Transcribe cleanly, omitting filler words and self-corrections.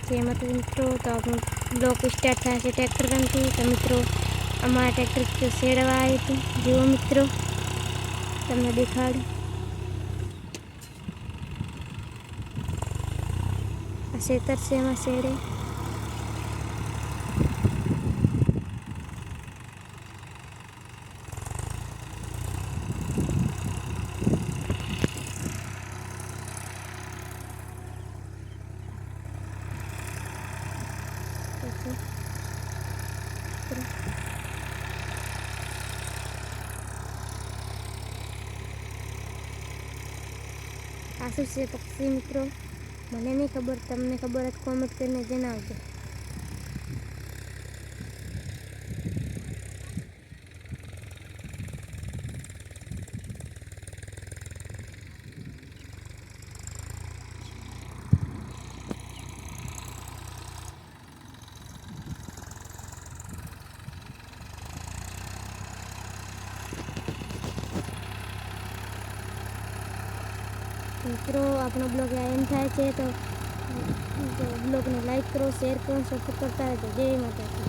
जय माता मित्रों। तो આપણો બ્લોક સ્ટાર્ટ થાય છે ટ્રેક્ટર કામથી। તો મિત્રો અમારા ટ્રેક્ટર તો શેડવા આવી હતી, જુઓ મિત્રો તમને દેખાડું। આ ખેતર છે, એમાં શેડે આસુ છે પક્ષી મિત્રો, મને નહીં ખબર, તમને ખબર હોય તો કોમેન્ટ કરીને જણાવજો। મિત્રો આપણો બ્લોગ એમ થાય છે, તો બ્લોગને લાઈક કરો, શેર કરો, સબસ્ક્રાઈબ કરતા રહેજો। જય માતાજી।